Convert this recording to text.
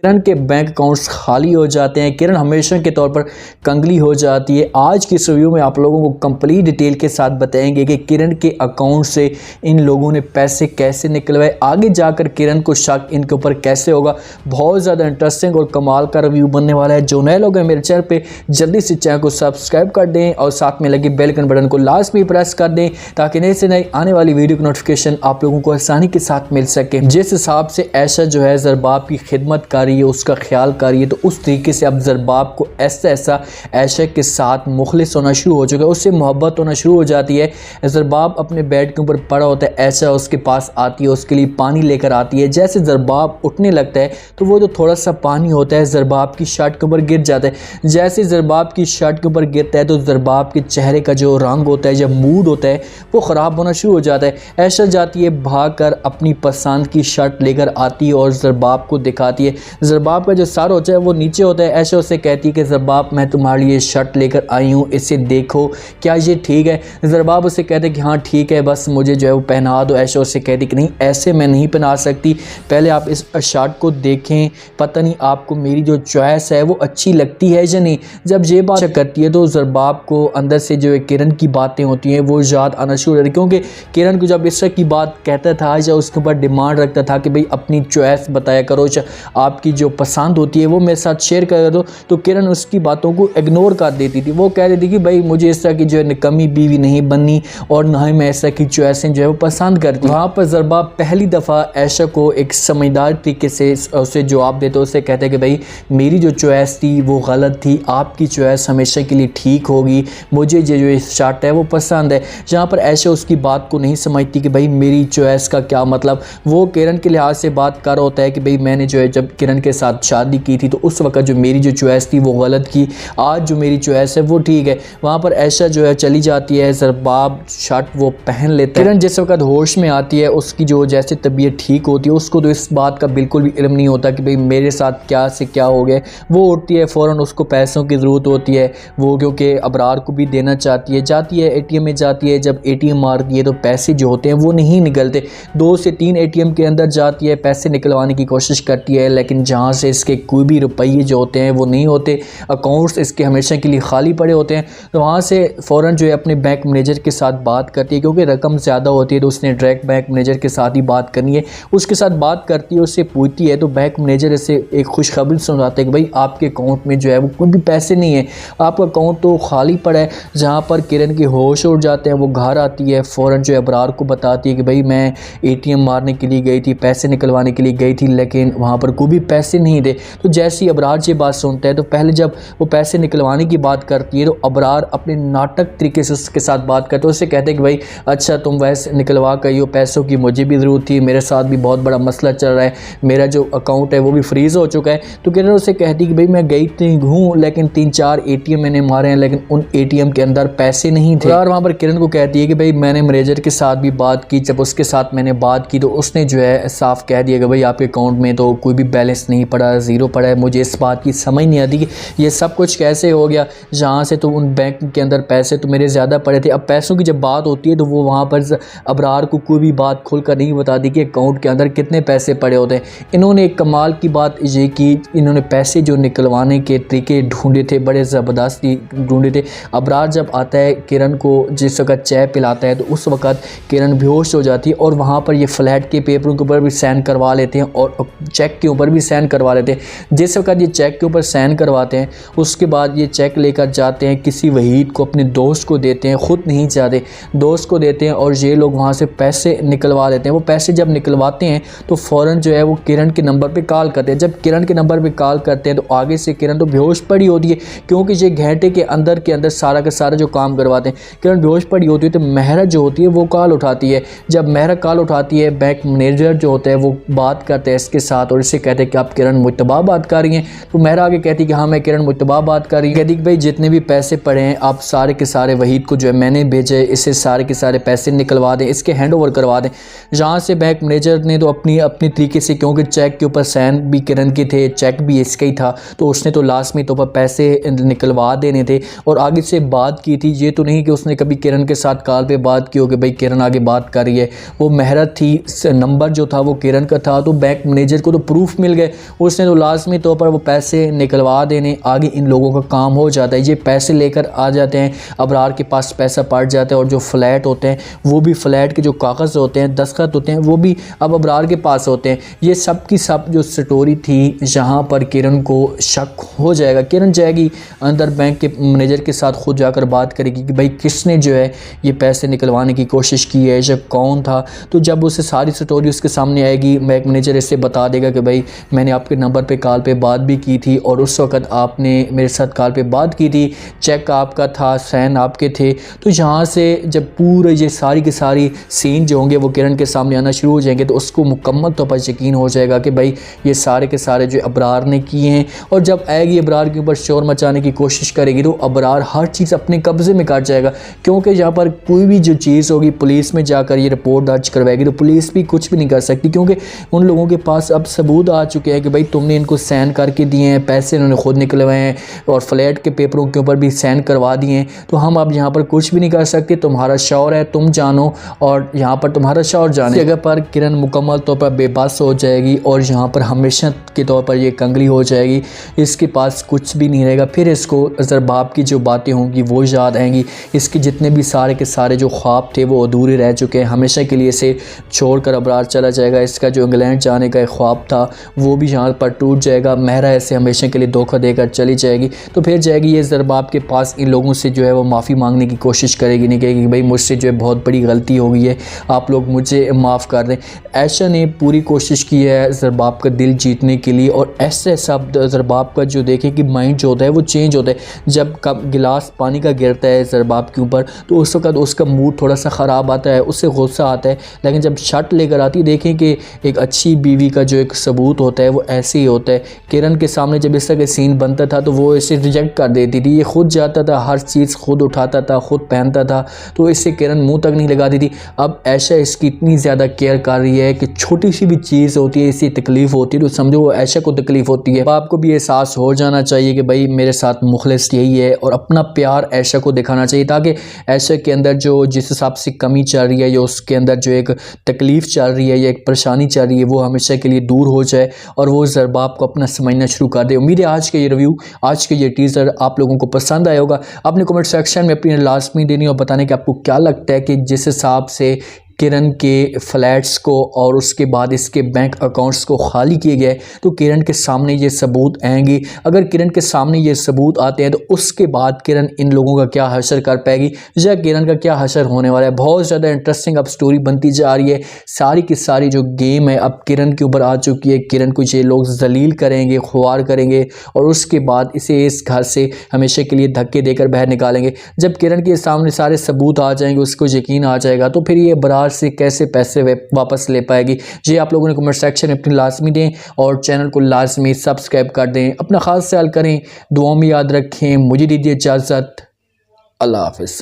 किरण के bank accounts खाली हो जाते हैं। किरण हमेशा के तौर पर कंगली हो जाती है। आज की इस रिव्यू में आप लोगों को कंप्लीट डिटेल के साथ बताएंगे कि किरण के अकाउंट से इन लोगों ने पैसे कैसे निकलवाए, आगे जाकर किरण को शक इनके ऊपर कैसे होगा। बहुत ज़्यादा इंटरेस्टिंग और कमाल का रिव्यू बनने वाला है। जो नए लोग हैं मेरे चैनल पर, जल्दी से चैनल को सब्सक्राइब कर दें और साथ में लगे बेल आइकन बटन को लास्ट में प्रेस कर दें ताकि नई से नई आने वाली वीडियो की नोटिफिकेशन आप लोगों को आसानी के साथ मिल सके। जिस हिसाब से ऐशा जो है ज़रबाब की खिदमत कर रही है, उसका ख्याल करिए, तो उस तरीके से अब ज़रबाब को ऐसा ऐशा के साथ मुखलिस होना शुरू हो चुका है, उससे मोहब्बत होना शुरू हो जाती है। ज़रबाब अपने बेड के ऊपर पड़ा होता है, ऐशा उसके पास आती है, उसके लिए पानी लेकर आती है। जैसे ज़रबाब उठने लगता है तो वो जो थोड़ा सा पानी होता है ज़रबाब की शर्ट के ऊपर गिर जाता है। जैसे ज़रबाब की शर्ट के ऊपर गिरता है तो ज़रबाब के चेहरे का जो रंग होता है, जब मूड होता है, वो ख़राब होना शुरू हो जाता है। ऐशा जाती है भाग कर अपनी पसंद की शर्ट लेकर आती है और ज़रबाब को दिखाती है। ज़रबाब का जो सर होता है वो नीचे होता है। ऐशा उससे कहती है कि ज़रबाब मैं तुम्हारे लिए शर्ट लेकर आई हूँ, इसे देखो क्या ये ठीक है। ज़रबाब उससे कहते हैं कि हाँ ठीक है, बस मुझे जो है वो पहना दो। ऐशा उससे कहती कि नहीं, ऐसे मैं नहीं पहना सकती, पहले आप इस शर्ट को देखें, पता नहीं आपको मेरी जो चॉइस है वो अच्छी लगती है या नहीं। जब ये बात करती है तो ज़रबाब को अंदर से जो है किरण की बातें होती हैं वो याद आना शुरू हो जाती है, क्योंकि किरण को जब इस की बात कहता था या उसके ऊपर डिमांड रखता था कि भाई अपनी चॉइस बताया करो, आपकी जो पसंद होती है वो मेरे साथ शेयर कर दो, तो किरण उसकी बातों को इग्नोर कर देती थी। वो कह रही थी कि भाई मुझे इस तरह की जो है निकम्मी बीवी नहीं बननी और ना ही मैं इस तरह की चॉइसें जो है वो पसंद करती। वहाँ पर ज़रबाब पहली दफ़ा ऐशा को एक समझदार तरीके से उसे जवाब देते, उससे कहते कि भाई मेरी जो चॉइस थी वो गलत थी, आपकी चॉइस हमेशा के लिए ठीक होगी, मुझे जो इस शर्ट है वो पसंद है। जहाँ पर ऐशा उसकी बात को नहीं समझती कि भाई मेरी चॉइस का क्या मतलब। वो किरण के लिहाज से बात कर होता है कि भाई मैंने जो है जब किरण के साथ शादी की थी तो उस वक्त जो मेरी जो चॉइस थी वो गलत की, आज जो मेरी चॉइस है वो ठीक है। वहाँ पर ऐशा जो है चली जाती है, ज़रबाब शर्ट वो पहन लेता है। किरण जिस वक्त होश में आती है, उसकी जो जैसे तबीयत ठीक होती है, उसको तो इस बात का बिल्कुल भी इल्म नहीं होता कि भाई मेरे साथ क्या से क्या हो गया। वो उठती है, फ़ौरन उसको पैसों की ज़रूरत होती है, वो क्योंकि अबरार को भी देना चाहती है, जाती है ATM में जाती है। जब ATM मारती है तो पैसे जो होते हैं वो नहीं निकलते। 2 से 3 ATM के अंदर जाती है, पैसे निकलवाने की कोशिश करती है, लेकिन जहाँ से इसके कोई भी रुपये जो होते हैं वो नहीं होते, अकाउंट्स इसके हमेशा के लिए खाली पड़े होते हैं। तो वहाँ से फ़ौरन जो है अपने बैंक मैनेजर के साथ बात करती है, क्योंकि रकम ज़्यादा होती है तो उसने डायरेक्ट बैंक मैनेजर के साथ ही बात करनी है। उसके साथ बात करती है, उससे पूछती है तो बैंक मैनेजर इसे एक खुशखबरी सुनाते हैं कि भाई आपके अकाउंट में जो है वो कोई भी पैसे नहीं है, आपका अकाउंट तो खाली पड़ा है। जहाँ पर किरण के होश उड़ जाते हैं, वो घर आती है, फ़ौरन जो है अबरार को बताती है कि भाई मैं ATM मारने के लिए गई थी, पैसे निकलवाने के लिए गई थी, लेकिन वहाँ पर कोई भी पैसे नहीं थे। तो जैसे ही अबरार ये बात सुनता है तो पहले जब वो पैसे निकलवाने की बात करती है तो अबरार अपने नाटक तरीके से उसके साथ बात करते हैं, उससे कहते हैं कि भाई अच्छा तुम वैसे निकलवा कर हो, पैसों की मुझे भी ज़रूरत थी, मेरे साथ भी बहुत बड़ा मसला चल रहा है, मेरा जो अकाउंट है वो भी फ्रीज़ हो चुका है। तो किरण उससे कहती कि भाई मैं गई हूँ लेकिन 3-4 ATM मैंने मारे हैं, लेकिन उन ATM के अंदर पैसे नहीं थे। और वहाँ पर किरण को कहती है कि भाई मैंने मैनेजर के साथ भी बात की, जब उसके साथ मैंने बात की तो उसने जो है साफ कह दिया कि भाई आपके अकाउंट में तो कोई भी बैलेंस नहीं पड़ा, ज़ीरो पड़ा है। मुझे इस बात की समझ नहीं आती कि ये सब कुछ कैसे हो गया, जहाँ से तो उन बैंक के अंदर पैसे तो मेरे ज़्यादा पड़े थे। अब पैसों की जब बात होती है तो वो वहाँ पर अबरार को कोई भी बात खुल कर नहीं बताती कि अकाउंट के अंदर कितने पैसे पड़े होते हैं। इन्होंने एक कमाल की बात ये की, इन्होंने पैसे जो निकलवाने के तरीके ढूंढे थे, बड़े ज़बरदस्त ढूंढे थे। अबरार जब आता है किरण को जिस वक्त चाय पिलाता है तो उस वक्त किरण बेहोश हो जाती है और वहाँ पर ये फ्लैट के पेपरों के ऊपर भी साइन करवा लेते हैं और चेक के ऊपर भी साइन करवा लेते हैं। जिस वक्त ये चेक के ऊपर साइन करवाते हैं उसके बाद ये चेक लेकर जाते हैं, किसी वहीद को अपने दोस्त को देते हैं, ख़ुद नहीं जाते, दोस्त को देते हैं और ये लोग वहाँ से पैसे निकलवा लेते हैं। वो पैसे जब निकलवाते हैं तो फ़ौरन जो है वो किरण के नंबर पे कॉल करते हैं। जब किरण के नंबर पे कॉल करते हैं तो आगे से किरण तो बेहोश पड़ी होती है, क्योंकि ये घंटे के अंदर सारा का सारा जो काम करवाते हैं। किरण बेहोश पड़ी होती है तो महरा जो होती है वो कॉल उठाती है। जब महरा कॉल उठाती है, बैंक मैनेजर जो होता है वो बात करते हैं इसके साथ और इससे कहते हैं कि आप किरण मुज्तबा बात कर रही हैं। तो महरा आगे कहती है कि हाँ मैं किरण मुज्तबा बात कर रही हूँ। कहती कि भाई जितने भी पैसे पड़े हैं आप सारे के सारे वहीद को जो है मैंने भेजे, इससे सारे के सारे पैसे निकलवा दें, इसके हैंड ओवर करवा दें। जहाँ से बैंक मैनेजर ने तो अपनी तरीके से, क्योंकि चेक के ऊपर साइन भी किरण के थे, चेक भी इसका ही था, तो उसने तो लाजमी तौर पर पैसे निकलवा देने थे और आगे से बात की थी। ये तो नहीं कि उसने कभी किरण के साथ कॉल पे बात की हो कि भाई किरण आगे बात कर रही है। वो महरा थी, नंबर जो था वो किरण का था, तो बैंक मैनेजर को तो प्रूफ मिल गए है उसने तो लाजमी तौर पर वो पैसे निकलवा देने, आगे इन लोगों का काम हो जाता है। ये पैसे लेकर आ जाते हैं, अबरार के पास पैसा पड़ जाता है और जो फ्लैट होते हैं वो भी फ्लैट के जो कागज़ होते हैं, दस्तखत होते हैं, वो भी अब अबरार के पास होते हैं। ये सब की सब जो स्टोरी थी, जहाँ पर किरण को शक हो जाएगा। किरण जाएगी अंदर बैंक के मैनेजर के साथ खुद जाकर बात करेगी कि भाई किसने जो है ये पैसे निकलवाने की कोशिश की है, जब कौन था। तो जब उसे सारी स्टोरी उसके सामने आएगी, बैंक मैनेजर इससे बता देगा कि भाई मैंने आपके नंबर पे कॉल पे बात भी की थी और उस वक्त आपने मेरे साथ कॉल पे बात की थी, चेक आपका था, साइन आपके थे। तो यहाँ से जब पूरे ये सारी की सारी सीन जो होंगे वो किरण के सामने आना शुरू हो जाएंगे, तो उसको मुकम्मल तौर पर यकीन हो जाएगा कि भाई ये सारे के सारे जो अबरार ने किए हैं। और जब आएगी अबरार के ऊपर शोर मचाने की कोशिश करेगी तो अबरार हर चीज़ अपने कब्ज़े में कर जाएगा, क्योंकि यहाँ पर कोई भी जो चीज़ होगी पुलिस में जाकर ये रिपोर्ट दर्ज करवाएगी तो पुलिस भी कुछ भी नहीं कर सकती, क्योंकि उन लोगों के पास अब सबूत आ चुके हैं कि भाई तुमने इनको साइन करके दिए हैं, पैसे इन्होंने खुद निकलवाए हैं और फ्लैट के पेपरों के ऊपर भी साइन करवा दिए हैं। तो हम अब यहाँ पर कुछ भी नहीं कर सकते, तुम्हारा शौहर है, तुम जानो और यहाँ पर तुम्हारा शौहर जाने। जगह पर किरण मुकम्मल तौर पर बेबस हो जाएगी और यहाँ पर हमेशा के तौर पर ये कंगली हो जाएगी, इसके पास कुछ भी नहीं रहेगा। फिर इसको ज़रबाब की जो बातें होंगी वो याद आएंगी, इसके जितने भी सारे के सारे जो ख्वाब थे वो अधूरे रह चुके हैं, हमेशा के लिए इसे छोड़कर अबरार चला जाएगा। इसका जो इंग्लैंड जाने का एक ख्वाब था वो भी यहाँ पर टूट जाएगा, महरा ऐसे हमेशा के लिए धोखा देकर चली जाएगी। तो फिर जाएगी ये ज़रबाब के पास, इन लोगों से जो है वो माफ़ी मांगने की कोशिश करेगी, नहीं कहेगी कि भाई मुझसे जो है बहुत बड़ी गलती हो गई है, आप लोग मुझे माफ़ कर दें। ऐशा ने पूरी कोशिश की है ज़रबाब का दिल जीतने के लिए और ऐसे सब ज़रबाब का जो देखें कि माइंड जो होता है वो चेंज होता है। जब गिलास पानी का गिरता है ज़रबाब के ऊपर तो उस वक्त उसका मूड थोड़ा सा ख़राब आता है, उससे गुस्सा आता है, लेकिन जब शर्ट लेकर आती है देखें कि एक अच्छी बीवी का जो एक सबूत होता है वो ऐसे ही होता है। किरण के सामने जब इस तरह के सीन बनता था तो वो इसे रिजेक्ट कर देती थी, ये खुद जाता था, हर चीज़ खुद उठाता था, खुद पहनता था, तो इससे किरण मुंह तक नहीं लगाती थी। अब ऐशा इसकी इतनी ज़्यादा केयर कर रही है कि छोटी सी भी चीज़ होती है, इससे तकलीफ़ होती है तो समझो वो ऐशा को तकलीफ़ होती है। आपको भी एहसास हो जाना चाहिए कि भाई मेरे साथ मुखलिस यही है और अपना प्यार ऐशा को दिखाना चाहिए, ताकि ऐशा के अंदर जो जिस हिसाब से कमी चल रही है या उसके अंदर जो एक तकलीफ़ चल रही है या एक परेशानी चल रही है वो हमेशा के लिए दूर हो जाए और वो ज़रबाब को अपना समझना शुरू कर दे। उम्मीद है आज का ये रिव्यू, आज का ये टीज़र आप लोगों को पसंद आया होगा। अपने कमेंट सेक्शन में अपनी लाजमी देनी और बताने कि आपको क्या लगता है कि जिस हिसाब से किरण के फ्लैट्स को और उसके बाद इसके बैंक अकाउंट्स को खाली किए गए तो किरण के सामने ये सबूत आएंगे। अगर किरण के सामने ये सबूत आते हैं तो उसके बाद किरण इन लोगों का क्या हशर कर पाएगी या किरण का क्या हशर होने वाला है। बहुत ज़्यादा इंटरेस्टिंग अब स्टोरी बनती जा रही है। सारी की सारी जो गेम है अब किरण के ऊपर आ चुकी है। किरण को ये लोग जलील करेंगे, ख्वार करेंगे और उसके बाद इसे इस घर से हमेशा के लिए धक्के देकर बाहर निकालेंगे। जब किरण के सामने सारे सबूत आ जाएंगे, उसको यकीन आ जाएगा, तो फिर ये बरार से कैसे पैसे वापस ले पाएगी। ये आप लोगों ने कमेंट सेक्शन में अपनी लाजमी दें और चैनल को लाजमी सब्सक्राइब कर दें। अपना खास ख्याल करें, दुआ में याद रखें। मुझे दीजिए इजाज़त। अल्लाह हाफ़िज़।